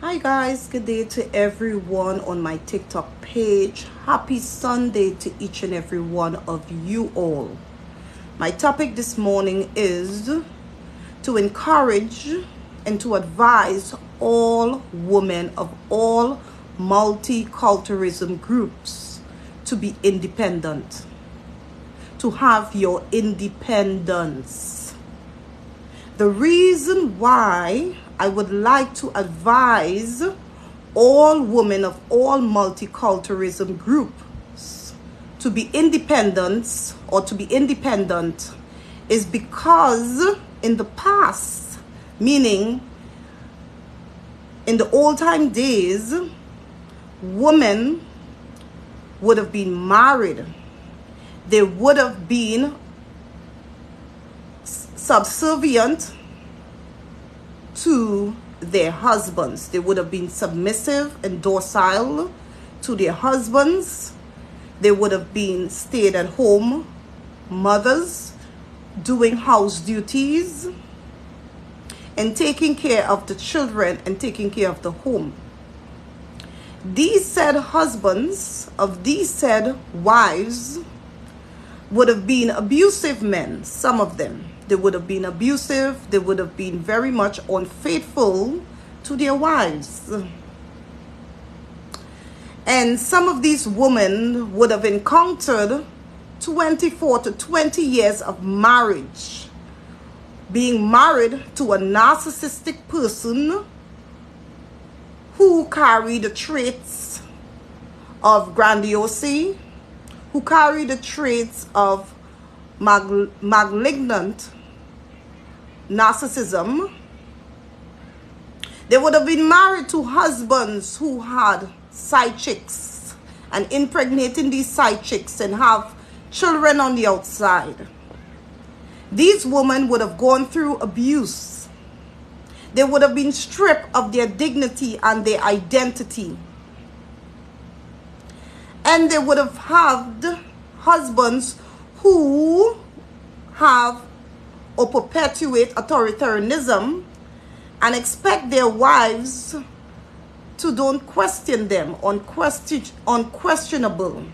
Hi guys, good day to everyone on my TikTok page. Happy Sunday to each and every one of you all. My topic this morning is to encourage and to advise all women of all multiculturalism groups to be independent, to have your independence. The reason why I would like to advise all women of all multiculturalism groups to be independent is because in the past, meaning in the old time days, women would have been married. They would have been subservient to their husbands. They would have been submissive and docile to their husbands. They would have been stay-at-home mothers, doing house duties and taking care of the children and taking care of the home. These said husbands of these said wives would have been abusive men, some of them. They would have been abusive. They would have been very much unfaithful to their wives. And some of these women would have encountered 24 to 20 years of marriage, being married to a narcissistic person who carried the traits of grandiosity, who carried the traits of malignant narcissism. They would have been married to husbands who had side chicks and impregnating these side chicks and have children on the outside. These women would have gone through abuse. They would have been stripped of their dignity and their identity. And they would have had husbands who have or perpetuate authoritarianism and expect their wives to don't question them, unquestionable,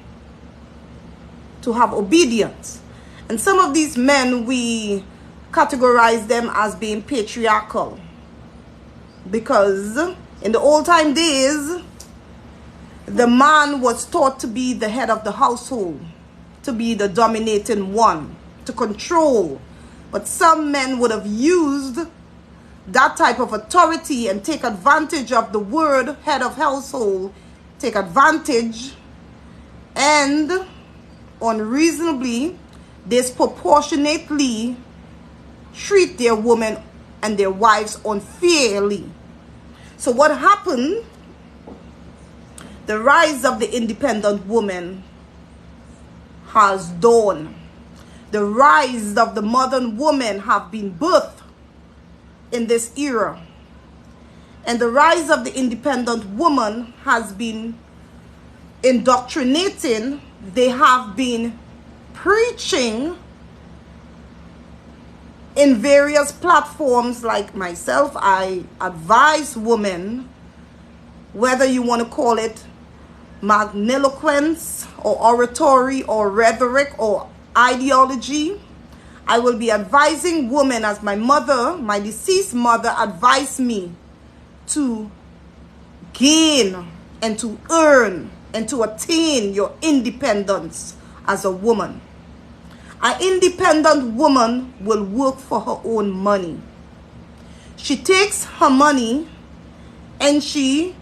to have obedience. And some of these men, we categorize them as being patriarchal, because in the old time days, the man was taught to be the head of the household, to be the dominating one, to control. But some men would have used that type of authority and take advantage of the word head of household, take advantage and unreasonably, disproportionately treat their women and their wives unfairly. So what happened? The rise of the independent woman has dawned. The rise of the modern woman have been birthed in this era. And the rise of the independent woman has been indoctrinating. They have been preaching in various platforms. Like myself, I advise women, whether you want to call it magniloquence or oratory or rhetoric or ideology, I will be advising women as my mother, my deceased mother, advised me to gain and to earn and to attain your independence as a woman. An independent woman will work for her own money. She takes her money and she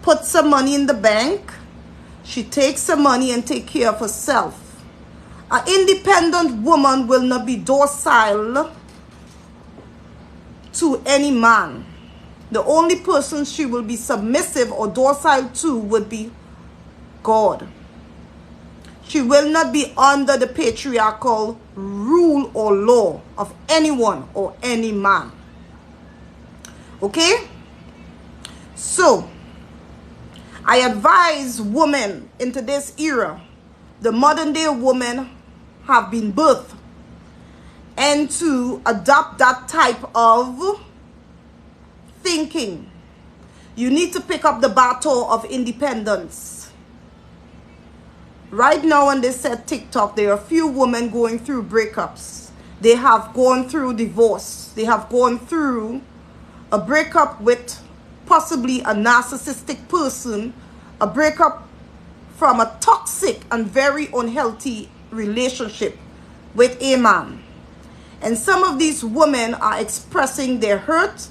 puts some money in the bank. She takes some money and take care of herself. An independent woman will not be docile to any man. The only person she will be submissive or docile to would be God. She will not be under the patriarchal rule or law of anyone or any man. Okay? So, I advise women in today's era, the modern day women have been birthed, and to adopt that type of thinking You need to pick up the battle of independence. Right now, when they said TikTok, there are a few women going through breakups. They have gone through divorce. They have gone through a breakup with possibly a narcissistic person, a breakup from a toxic and very unhealthy relationship with a man. And some of these women are expressing their hurt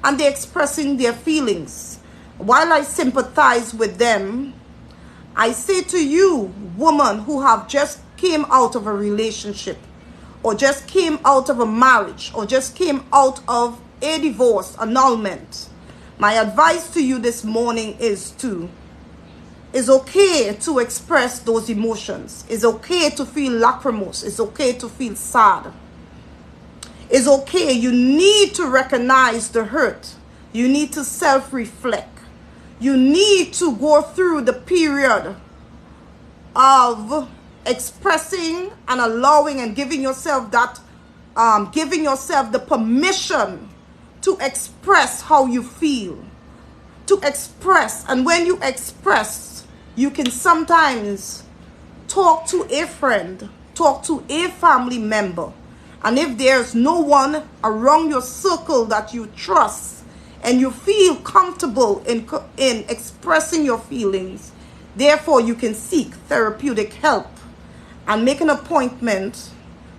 and they're expressing their feelings. While I sympathize with them, I say to you, women who have just came out of a relationship, or just came out of a marriage, or just came out of a divorce, annulment, my advice to you this morning is okay to express those emotions. It's okay to feel lachrymose. It's okay to feel sad. It's okay. You need to recognize the hurt. You need to self-reflect. You need to go through the period of expressing and allowing and giving yourself that, giving yourself the permission to express how you feel. To express. And when you express, you can sometimes talk to a friend, talk to a family member. And if there's no one around your circle that you trust and you feel comfortable in expressing your feelings, therefore you can seek therapeutic help and make an appointment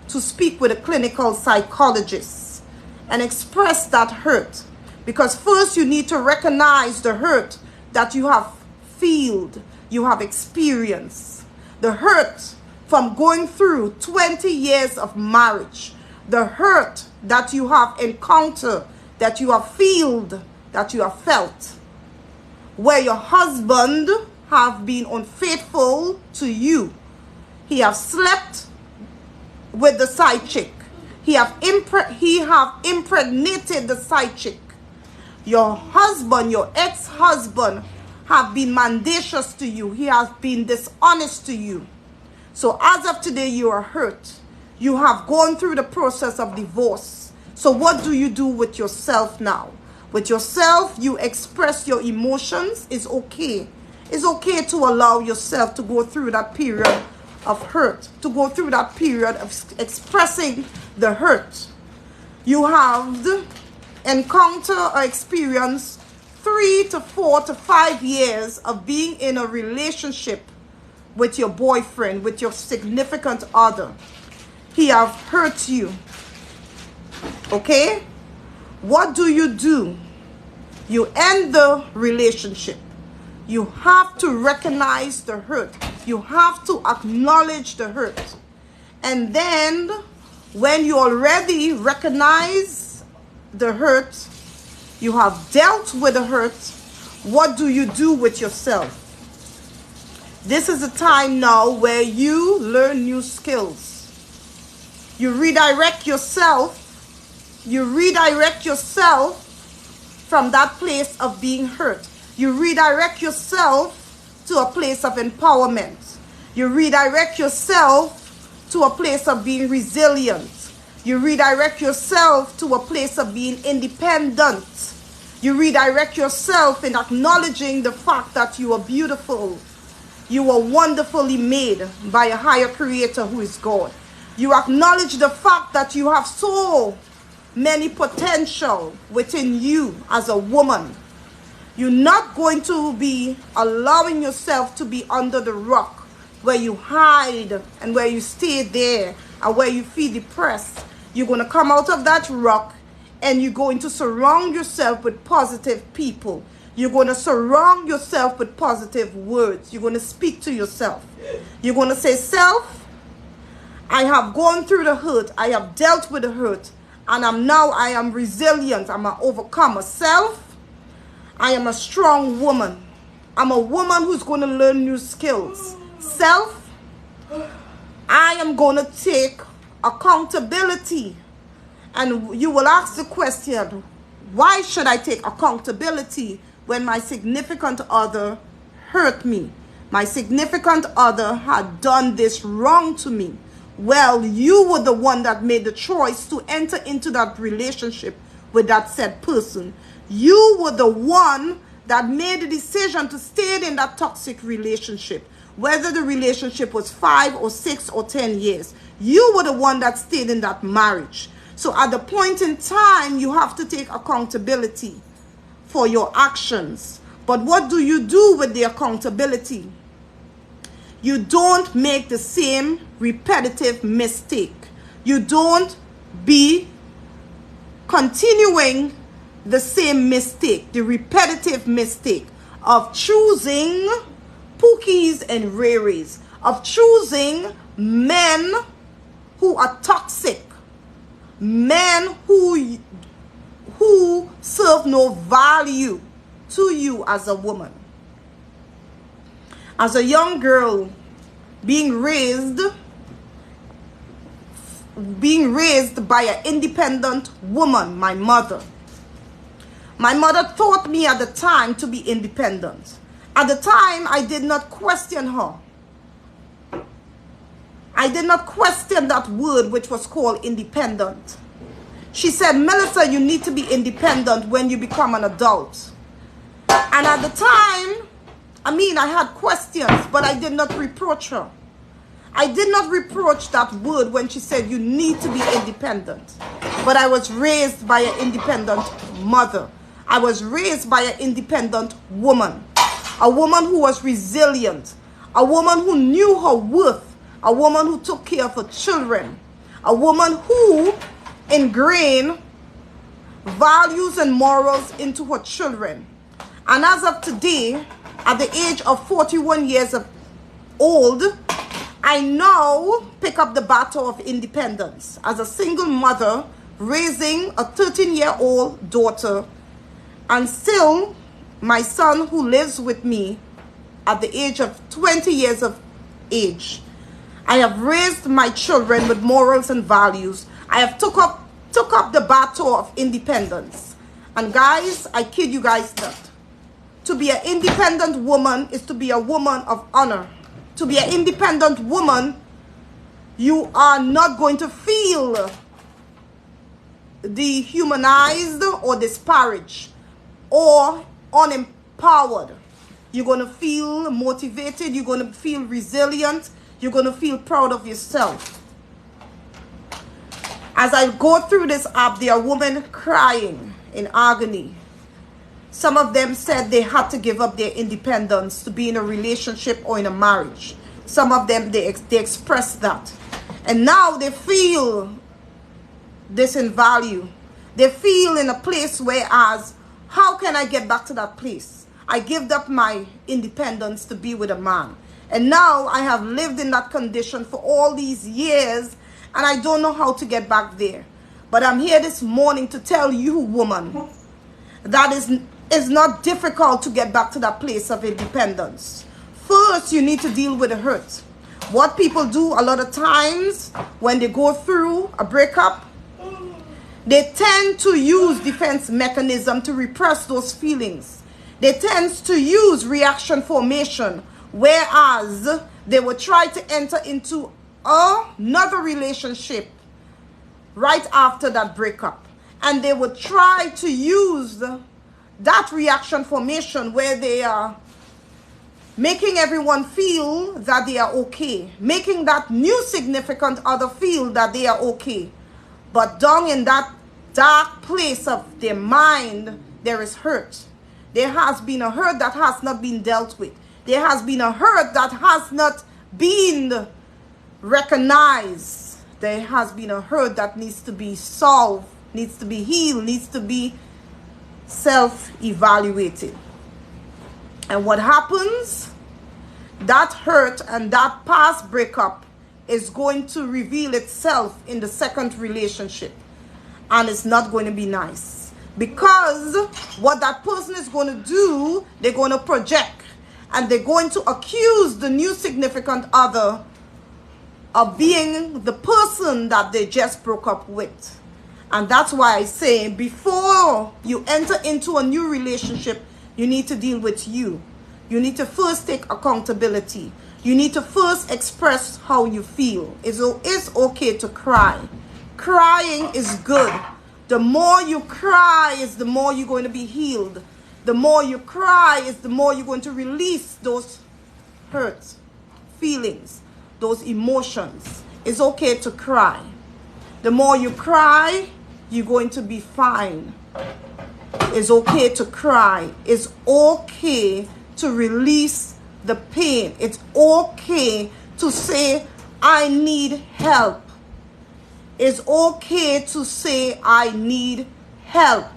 to speak with a clinical psychologist and express that hurt. Because first you need to recognize the hurt that you have felt, you have experienced. The hurt from going through 20 years of marriage. The hurt that you have encountered, that you have felt, that you have felt. Where your husband have been unfaithful to you. He have slept with the side chick. He have impregnated the side chick. Your husband, your ex-husband have been mendacious to you. He has been dishonest to you. So as of today, you are hurt. You have gone through the process of divorce. So what do you do with yourself now? With yourself, you express your emotions. It's okay. It's okay to allow yourself to go through that period of hurt, to go through that period of expressing the hurt. You have encountered or experienced 3 to 4 to 5 years of being in a relationship with your boyfriend, with your significant other. He have hurt you. Okay? What do? You end the relationship. You have to recognize the hurt. You have to acknowledge the hurt. And then when you already recognize the hurt, you have dealt with the hurt, what do you do with yourself? This is a time now where you learn new skills. You redirect yourself. You redirect yourself from that place of being hurt. You redirect yourself to a place of empowerment. You redirect yourself to a place of being resilient. You redirect yourself to a place of being independent. You redirect yourself in acknowledging the fact that you are beautiful. You are wonderfully made by a higher creator who is God. You acknowledge the fact that you have so many potential within you as a woman. You're not going to be allowing yourself to be under the rock where you hide and where you stay there and where you feel depressed. You're going to come out of that rock and you're going to surround yourself with positive people. You're going to surround yourself with positive words. You're going to speak to yourself. You're going to say, self, I have gone through the hurt. I have dealt with the hurt. And I am resilient. I'm an overcomer. Self, I am a strong woman. I'm a woman who's going to learn new skills. Self, I am going to take accountability. And you will ask the question, why should I take accountability when my significant other hurt me? My significant other had done this wrong to me. Well, you were the one that made the choice to enter into that relationship with that said person. You were the one that made the decision to stay in that toxic relationship, whether the relationship was 5 or 6 or 10 years. You were the one that stayed in that marriage. So at the point in time, you have to take accountability for your actions. But what do you do with the accountability? You don't make the same repetitive mistake. You don't be continuing the same mistake, the repetitive mistake of choosing pookies and raries, of choosing men who are toxic, men who serve no value to you as a woman. As a young girl being raised by an independent woman, my mother taught me at the time to be independent. At the time, I did not question her. I did not question that word which was called independent. She said, Melissa, you need to be independent when you become an adult. And at the time, I had questions, but I did not reproach her. I did not reproach that word when she said you need to be independent. But I was raised by an independent mother. I was raised by an independent woman. A woman who was resilient. A woman who knew her worth. A woman who took care of her children. A woman who ingrained values and morals into her children. And as of today, at the age of 41 years old, I now pick up the battle of independence as a single mother raising a 13-year-old daughter, and still my son who lives with me at the age of 20 years of age. I have raised my children with morals and values. I have took up the battle of independence. And guys, I kid you guys not. To be an independent woman is to be a woman of honor. To be an independent woman, you are not going to feel dehumanized or disparaged or unempowered. You're going to feel motivated. You're going to feel resilient. You're going to feel proud of yourself. As I go through this app, there are women crying in agony. Some of them said they had to give up their independence to be in a relationship or in a marriage. Some of them, they expressed that. And now they feel this in value. They feel in a place whereas, how can I get back to that place? I gave up my independence to be with a man. And now I have lived in that condition for all these years and I don't know how to get back there. But I'm here this morning to tell you, woman, that it's not difficult to get back to that place of independence. First, you need to deal with the hurt. What people do a lot of times when they go through a breakup, they tend to use defense mechanism to repress those feelings. They tend to use reaction formation, whereas they will try to enter into another relationship right after that breakup. And they will try to use that reaction formation where they are making everyone feel that they are okay, making that new significant other feel that they are okay. But down in that dark place of their mind, there is hurt. There has been a hurt that has not been dealt with. There has been a hurt that has not been recognized. There has been a hurt that needs to be solved, needs to be healed, needs to be self-evaluated. And what happens? That hurt and that past breakup is going to reveal itself in the second relationship. And it's not going to be nice. Because what that person is going to do, they're going to project. And they're going to accuse the new significant other of being the person that they just broke up with. And that's why I say, before you enter into a new relationship, you need to deal with you. You need to first take accountability. You need to first express how you feel. It's okay to cry. Crying is good. The more you cry is the more you're going to be healed. The more you cry is the more you're going to release those hurts, feelings, those emotions. It's okay to cry. The more you cry, you're going to be fine. It's okay to cry. It's okay to release the pain. It's okay to say, I need help. It's okay to say, I need help.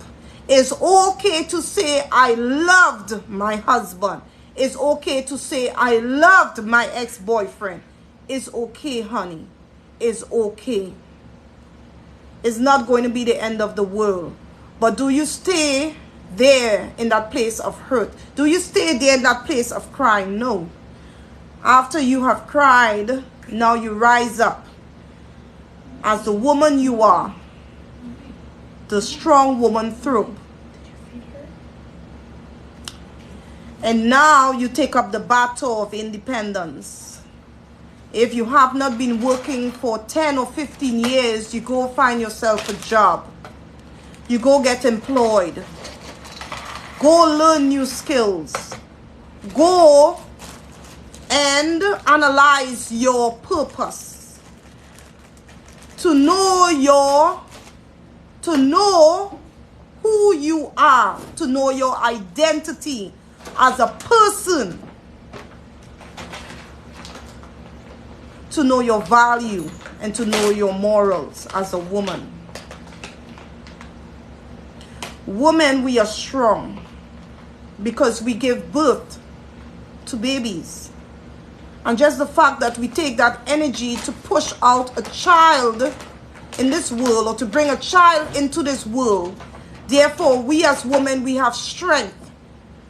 It's okay to say, I loved my husband. It's okay to say, I loved my ex-boyfriend. It's okay, honey. It's okay. It's not going to be the end of the world. But do you stay there in that place of hurt? Do you stay there in that place of crying? No. After you have cried, now you rise up as the woman you are, the strong woman through. And now you take up the battle of independence. If you have not been working for 10 or 15 years, you go find yourself a job. You go get employed. Go learn new skills. Go and analyze your purpose. To know who you are, to know your identity as a person, to know your value, and to know your morals as a woman. Women, we are strong because we give birth to babies. And just the fact that we take that energy to push out a child in this world, or to bring a child into this world, therefore we as women, we have strength.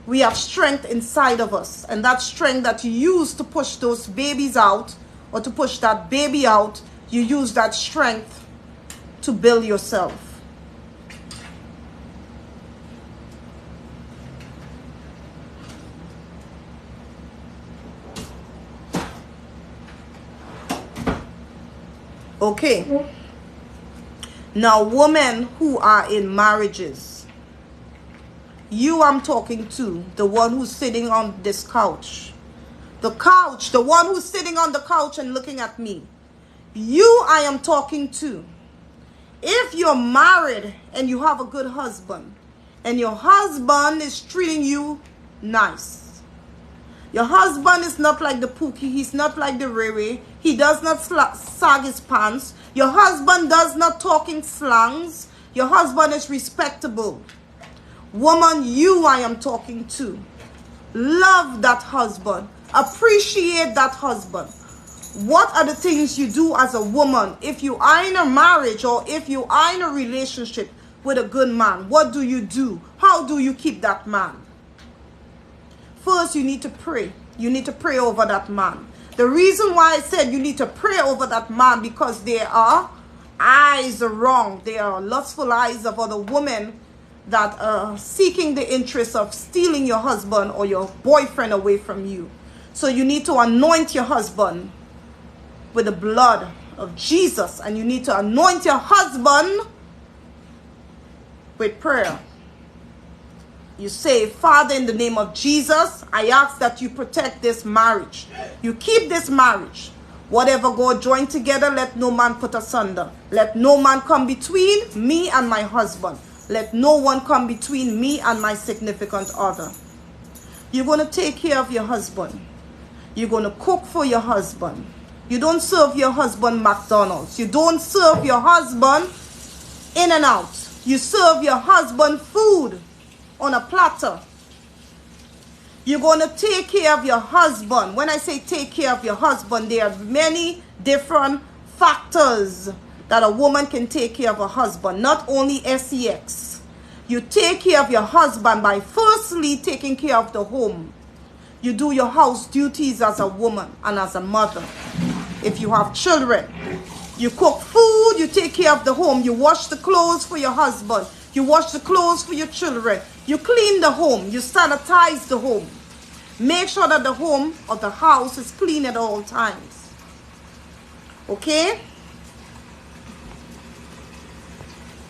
We have strength inside of us. And that strength that you use to push those babies out, or to push that baby out, you use that strength to build yourself. Okay. Now, women who are in marriages, you I'm talking to, the one who's sitting on this couch. The couch, the one who's sitting on the couch and looking at me. You I am talking to. If you're married and you have a good husband, and your husband is treating you nice. Your husband is not like the Pookie. He's not like the Rere. He does not sag his pants. Your husband does not talk in slangs. Your husband is respectable. Woman, you I am talking to. Love that husband. Appreciate that husband. What are the things you do as a woman if you are in a marriage, or if you are in a relationship with a good man? What do you do? How do you keep that man? First, you need to pray. You need to pray over that man. The reason why I said you need to pray over that man, because there are eyes wrong. There are lustful eyes of other women that are seeking the interest of stealing your husband or your boyfriend away from you. So you need to anoint your husband with the blood of Jesus. And you need to anoint your husband with prayer. You say, Father, in the name of Jesus, I ask that you protect this marriage. You keep this marriage. Whatever God joined together, let no man put asunder. Let no man come between me and my husband. Let no one come between me and my significant other. You're going to take care of your husband. You're going to cook for your husband. You don't serve your husband McDonald's. You don't serve your husband in and out. You serve your husband food on a platter. You're going to take care of your husband. When I say take care of your husband, there are many different factors that a woman can take care of her husband. Not only sex. You take care of your husband by firstly taking care of the home. You do your house duties as a woman and as a mother. If you have children, you cook food, you take care of the home. You wash the clothes for your husband. You wash the clothes for your children. You clean the home. You sanitize the home. Make sure that the home or the house is clean at all times. Okay?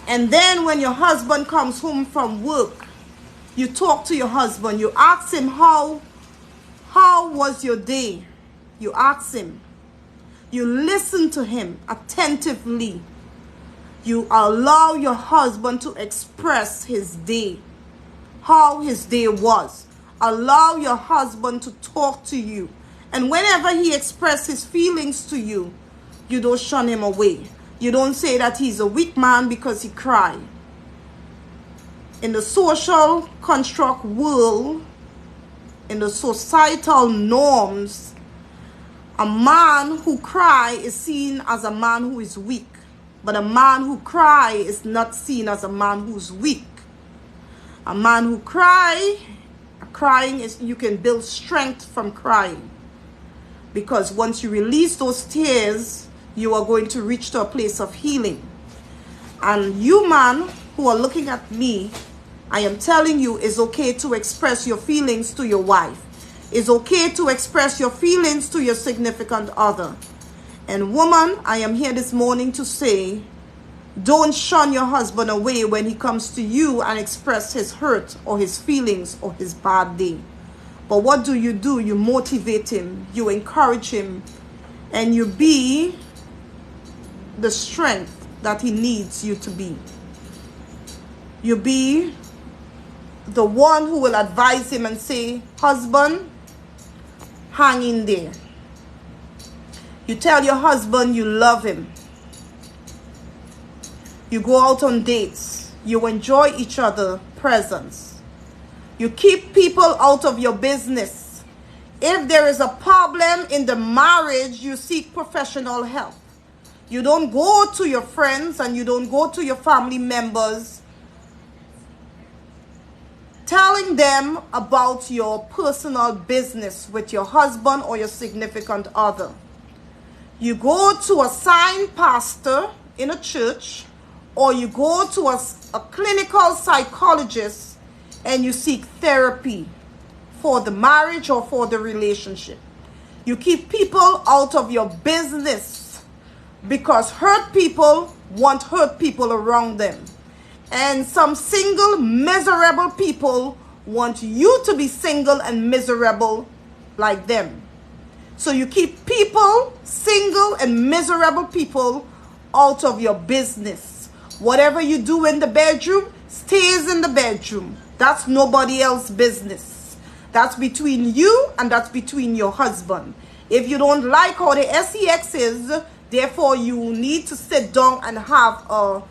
And then when your husband comes home from work, You talk to your husband. You ask him, how was your day? You ask him. You listen to him attentively. You allow your husband to express his day, how his day was. Allow your husband to talk to you. And whenever he expresses his feelings to you, you don't shun him away. You don't say that he's a weak man because he cried. In the social construct world, in the societal norms, a man who cries is seen as a man who is weak. But a man who cries is not seen as a man who's weak. A man who crying is, you can build strength from crying. Because once you release those tears, you are going to reach to a place of healing. And you, man, who are looking at me, I am telling you, it's okay to express your feelings to your wife. It's okay to express your feelings to your significant other. And woman, I am here this morning to say, don't shun your husband away when he comes to you and express his hurt or his feelings or his bad day. But what do? You motivate him, you encourage him, and you be the strength that he needs you to be. You be the one who will advise him and say, husband, hang in there. You tell your husband you love him. You go out on dates. You enjoy each other's presence. You keep people out of your business. If there is a problem in the marriage, you seek professional help. You don't go to your friends and you don't go to your family members telling them about your personal business with your husband or your significant other. You go to a signed pastor in a church, or you go to a clinical psychologist and you seek therapy for the marriage or for the relationship. You keep people out of your business because hurt people want hurt people around them. And some single, miserable people want you to be single and miserable like them. So you keep people, single and miserable people, out of your business. Whatever you do in the bedroom stays in the bedroom. That's nobody else's business. That's between you and that's between your husband. If you don't like how the sex is, therefore you need to sit down and have a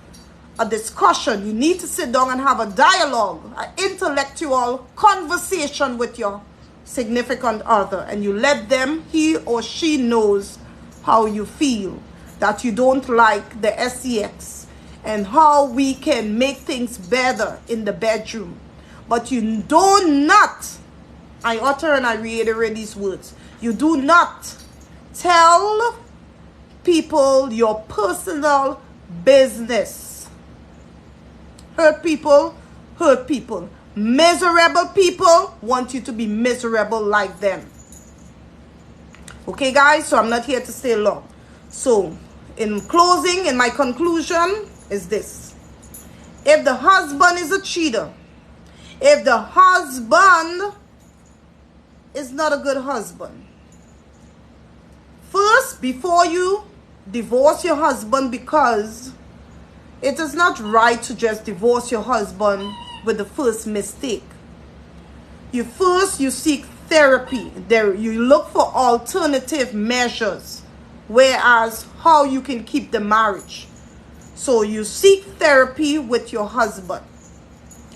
discussion. You need to sit down and have a dialogue, an intellectual conversation with your significant other, and you let them, he or she knows how you feel, that you don't like the sex and how we can make things better in the bedroom. But you do not, I utter and I reiterate these words, you do not tell people your personal business. Hurt people, hurt people. Miserable people want you to be miserable like them. Okay, guys, so I'm not here to stay long. So, in closing, in my conclusion is this. If the husband is a cheater, if the husband is not a good husband, first, before you divorce your husband, because it is not right to just divorce your husband with the first mistake. You seek therapy. There you look for alternative measures, whereas how you can keep the marriage. So you seek therapy with your husband.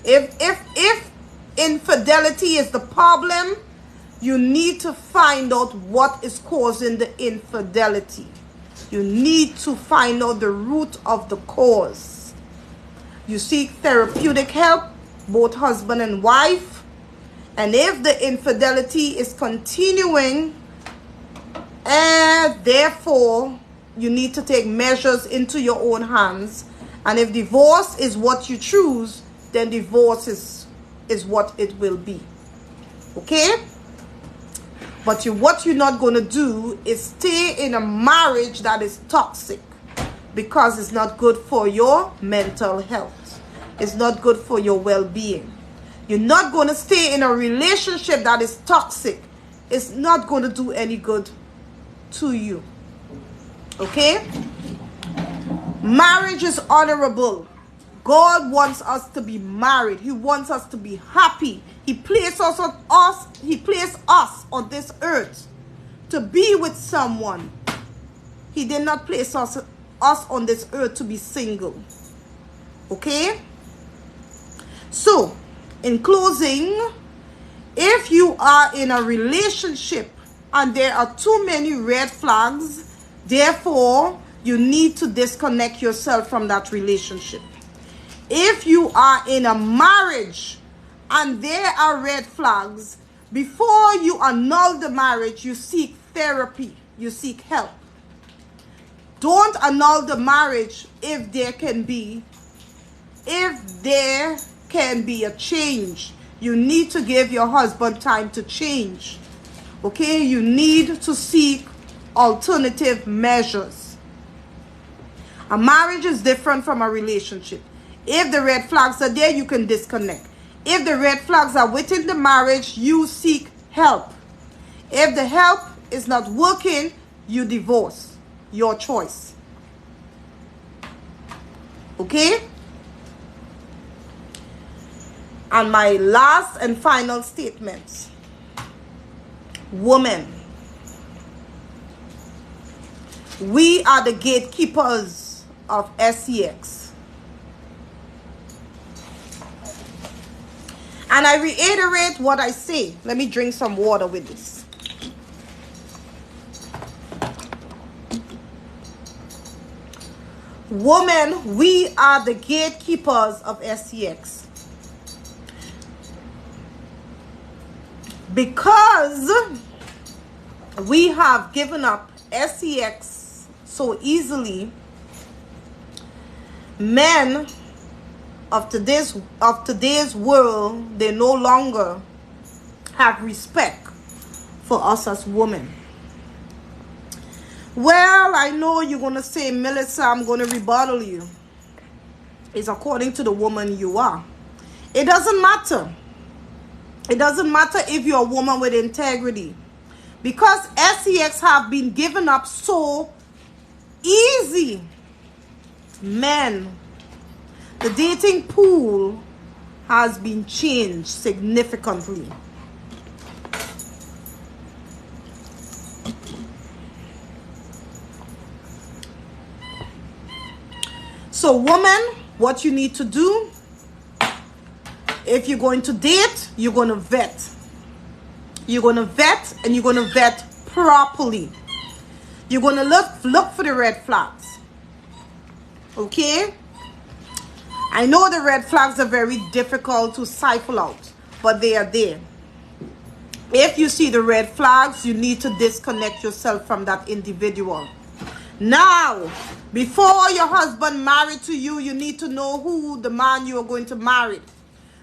If infidelity is the problem, you need to find out what is causing the infidelity. You need to find out the root of the cause. You seek therapeutic help, both husband and wife. And if the infidelity is continuing, and therefore you need to take measures into your own hands. And if divorce is what you choose, then divorce is what it will be. Okay? But what you're not going to do is stay in a marriage that is toxic, because it's not good for your mental health. It's not good for your well-being. You're not going to stay in a relationship that is toxic. It's not going to do any good to you. Okay? Marriage is honorable. God wants us to be married. He wants us to be happy. He placed us on this earth to be with someone. He did not place us on this earth to be single. Okay? So, in closing, if you are in a relationship and there are too many red flags, therefore, you need to disconnect yourself from that relationship. If you are in a marriage and there are red flags, before you annul the marriage, you seek therapy, you seek help. Don't annul the marriage if there can be a change. You need to give your husband time to change. Okay? You need to seek alternative measures. A marriage is different from a relationship. If the red flags are there, you can disconnect. If the red flags are within the marriage, you seek help. If the help is not working, you divorce. Your choice. Okay? And my last and final statement. Women. We are the gatekeepers of sex. And I reiterate what I say. Let me drink some water with this. Women, we are the gatekeepers of sex. Because we have given up sex so easily, men of today's world, they no longer have respect for us as women. Well, I know you're going to say, Melissa, I'm going to rebuttal you. It's according to the woman you are. It doesn't matter. It doesn't matter if you're a woman with integrity. Because sex have been given up so easy. Men, the dating pool has been changed significantly. So, woman, what you need to do, if you're going to date, you're going to vet. You're going to vet, and you're going to vet properly. You're going to look for the red flags. Okay? I know the red flags are very difficult to cipher out, but they are there. If you see the red flags, you need to disconnect yourself from that individual. Now, before your husband married to you, you need to know who the man you are going to marry.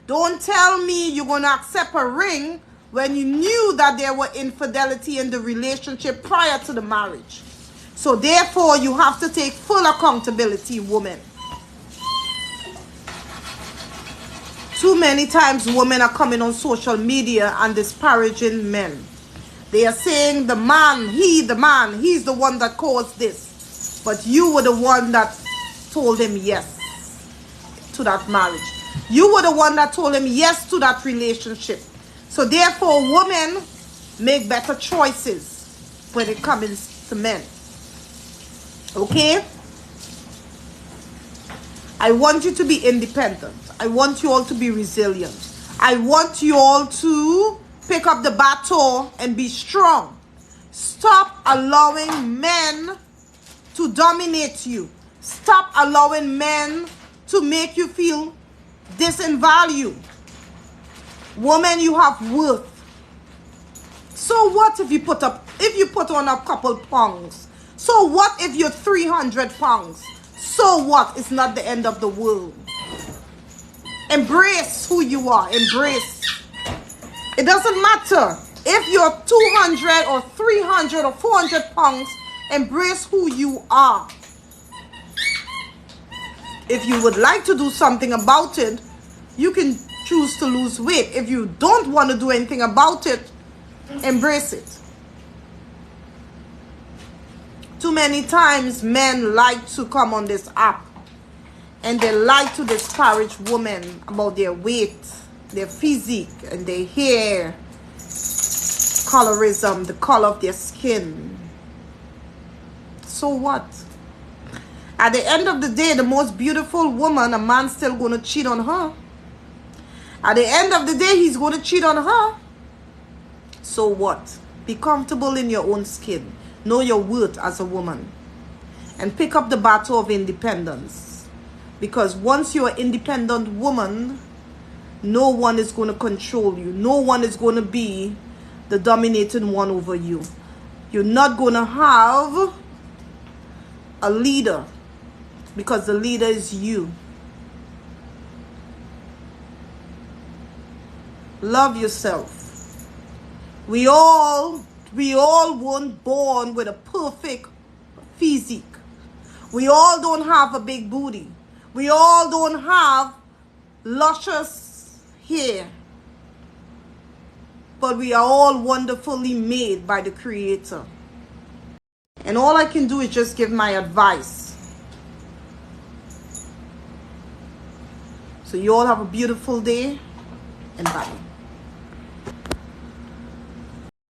Don't tell me you're going to accept a ring when you knew that there were infidelity in the relationship prior to the marriage. So therefore, you have to take full accountability, women. Too many times women are coming on social media and disparaging men. They are saying the man, he's the one that caused this. But you were the one that told him yes to that marriage. You were the one that told him yes to that relationship. So therefore, women make better choices when it comes to men. Okay? I want you to be independent. I want you all to be resilient. I want you all to pick up the baton and be strong. Stop allowing men to dominate you. Stop allowing men to make you feel disinvalued. Woman, you have worth. So what if you put on a couple pounds? So what if you're 300 pounds? So what? It's not the end of the world. Embrace who you are. Embrace. It doesn't matter if you're 200 or 300 or 400 pounds. Embrace who you are. If you would like to do something about it, you can choose to lose weight. If you don't want to do anything about it, embrace it. Too many times men like to come on this app and they like to disparage women about their weight, their physique, and their hair, colorism, the color of their skin. So what? At the end of the day, the most beautiful woman, a man's still going to cheat on her. At the end of the day, he's going to cheat on her. So what? Be comfortable in your own skin. Know your worth as a woman. And pick up the battle of independence. Because once you're an independent woman, no one is going to control you. No one is going to be the dominating one over you. You're not going to have a leader. Because the leader is you. Love yourself. We all weren't born with a perfect physique. We all don't have a big booty. We all don't have luscious hair. But we are all wonderfully made by the Creator. And all I can do is just give my advice. So you all have a beautiful day, and bye.